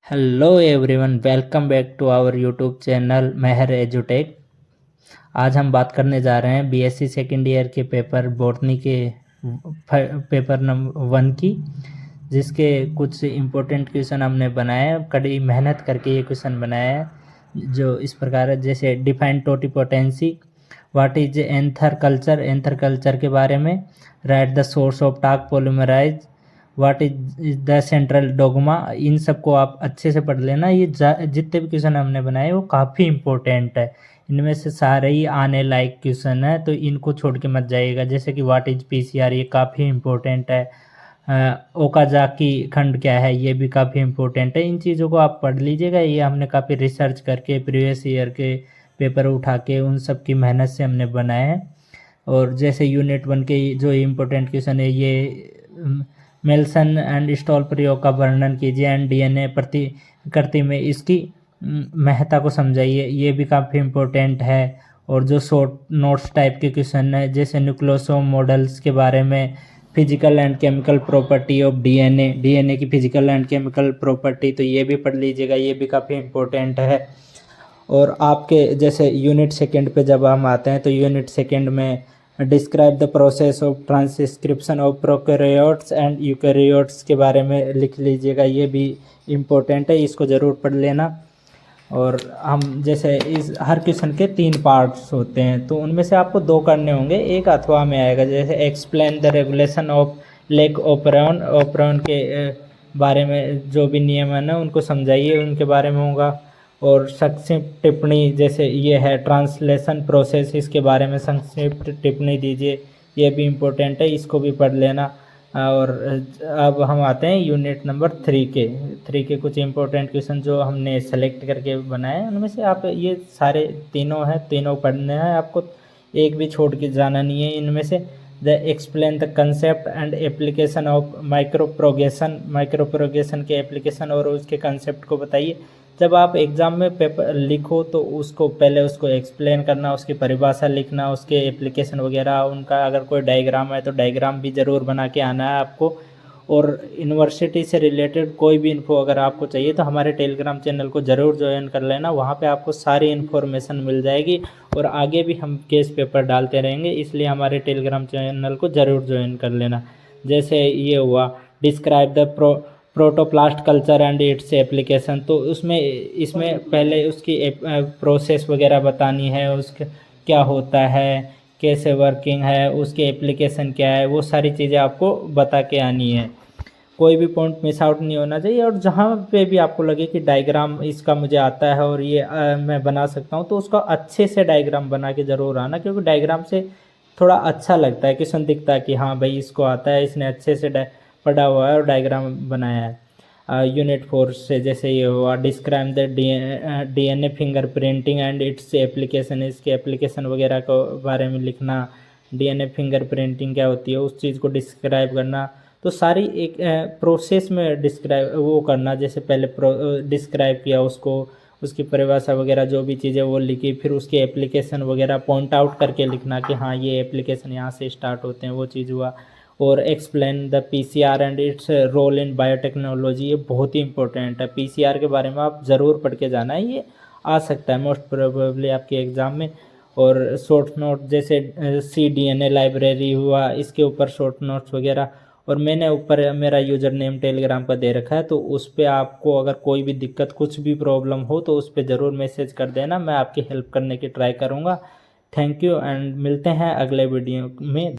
Hello everyone, welcome back to our YouTube channel Mehar एजुटेक। आज हम बात करने जा रहे हैं बीएससी सेकेंड ईयर के पेपर बॉटनी के पेपर नंबर 1 की, जिसके कुछ इम्पोर्टेंट क्वेश्चन हमने बनाए हैं। कड़ी मेहनत करके ये क्वेश्चन बनाया है, जो इस प्रकार है। जैसे define totipotency, what is anther culture, anther culture के बारे में। Right the source of Taq polymerase, what is the central dogma. इन सबको आप अच्छे से पढ़ लेना। ये जितने भी क्वेश्चन हमने बनाए वो काफ़ी इम्पोर्टेंट है। इनमें से सारे ही आने लायक क्वेश्चन है, तो इनको छोड़ के मत जाइएगा। जैसे कि व्हाट इज पीसीआर, ये काफ़ी इम्पोर्टेंट है। ओकाजाकी खंड क्या है, ये भी काफ़ी इम्पोर्टेंट है। इन चीज़ों को आप पढ़ लीजिएगा। ये हमने काफ़ी रिसर्च करके प्रीवियस ईयर के पेपर उठा के उन सब की मेहनत से हमने बनाए हैं। और जैसे यूनिट 1 के जो इम्पोर्टेंट क्वेश्चन है, ये मेल्सन एंड स्टॉल प्रयोग का वर्णन कीजिए एंड डीएनए प्रतिकृति में इसकी महत्ता को समझाइए, ये भी काफ़ी इम्पोर्टेंट है। और जो शॉर्ट नोट्स टाइप के क्वेश्चन है, जैसे न्यूक्लियोसोम मॉडल्स के बारे में, physical and chemical property of DNA, DNA की फिजिकल एंड केमिकल प्रॉपर्टी, तो ये भी पढ़ लीजिएगा, ये भी काफ़ी इम्पोर्टेंट है। और आपके जैसे यूनिट सेकेंड पे जब हम आते हैं, तो यूनिट सेकेंड में describe the process of transcription of prokaryotes and eukaryotes के बारे में लिख लीजिएगा, ये भी इम्पोर्टेंट है, इसको ज़रूर पढ़ लेना। और हम जैसे इस हर क्वेश्चन के 3 पार्ट्स होते हैं, तो उनमें से आपको 2 करने होंगे, एक अथवा में आएगा। जैसे explain the regulation of lake operon, operon के बारे में जो भी नियम है ना उनको समझाइए, उनके बारे में होगा। और संक्षिप्त टिप्पणी, जैसे ये है ट्रांसलेशन प्रोसेस, इसके बारे में संक्षिप्त टिप्पणी दीजिए, ये भी इम्पोर्टेंट है, इसको भी पढ़ लेना। और अब हम आते हैं यूनिट नंबर 3 के कुछ इम्पोर्टेंट क्वेश्चन जो हमने सेलेक्ट करके बनाए हैं। उनमें से आप ये सारे तीनों हैं, तीनों पढ़ने हैं आपको, एक भी छोड़ के जाना नहीं है इनमें से। The explain the concept and application of micropropagation, micropropagation के एप्लीकेशन और उसके कंसेप्ट को बताइए। जब आप एग्ज़ाम में पेपर लिखो तो उसको पहले उसको एक्सप्लेन करना, उसकी परिभाषा लिखना, उसके एप्लीकेशन वगैरह, उनका अगर कोई डायग्राम है तो डायग्राम भी ज़रूर बना के आना है आपको। और यूनिवर्सिटी से रिलेटेड कोई भी इन्फो अगर आपको चाहिए तो हमारे टेलीग्राम चैनल को ज़रूर ज्वाइन कर लेना, वहाँ पे आपको सारी इन्फॉर्मेशन मिल जाएगी। और आगे भी हम केस पेपर डालते रहेंगे, इसलिए हमारे टेलीग्राम चैनल को ज़रूर ज्वाइन कर लेना। जैसे ये हुआ describe the protoplast culture and its application, तो उसमें इसमें पहले उसकी प्रोसेस वगैरह बतानी है, उसके क्या होता है, कैसे वर्किंग है, उसके एप्लीकेशन क्या है, वो सारी चीज़ें आपको बता के आनी है। कोई भी पॉइंट मिस आउट नहीं होना चाहिए। और जहाँ पे भी आपको लगे कि डायग्राम इसका मुझे आता है और ये मैं बना सकता हूँ, तो उसका अच्छे से डायग्राम बना के ज़रूर आना, क्योंकि डायग्राम से थोड़ा अच्छा लगता है, क्वेश्चन दिखता है कि हाँ भाई इसको आता है, इसने अच्छे से पढ़ा हुआ है और डायग्राम बनाया है। यूनिट 4 से जैसे ये हुआ describe the DNA finger printing and its application, इसके एप्लीकेशन वगैरह के बारे में लिखना। डीएनए फिंगर प्रिंटिंग क्या होती है उस चीज़ को डिस्क्राइब करना। तो सारी एक प्रोसेस में डिस्क्राइब वो करना, जैसे पहले डिस्क्राइब किया उसको, उसकी परिभाषा वगैरह जो भी चीज़ें वो लिखी, फिर उसके एप्लीकेशन वगैरह पॉइंट आउट करके लिखना कि हाँ ये एप्लीकेशन यहाँ से स्टार्ट होते हैं, वो चीज़ हुआ। और explain the PCR and its role in biotechnology, ये बहुत ही इंपॉर्टेंट है। पीसीआर के बारे में आप ज़रूर पढ़ के जाना है, ये आ सकता है मोस्ट प्रोबेबली आपके एग्ज़ाम में। और शॉर्ट नोट जैसे CDNA लाइब्रेरी हुआ, इसके ऊपर शॉर्ट नोट्स वगैरह। और मैंने ऊपर मेरा यूज़र नेम टेलीग्राम का दे रखा है, तो उस पर आपको अगर कोई भी दिक्कत, कुछ भी प्रॉब्लम हो तो उस पर ज़रूर मैसेज कर देना, मैं आपकी हेल्प करने की ट्राई करूँगा। थैंक यू एंड मिलते हैं अगले वीडियो में।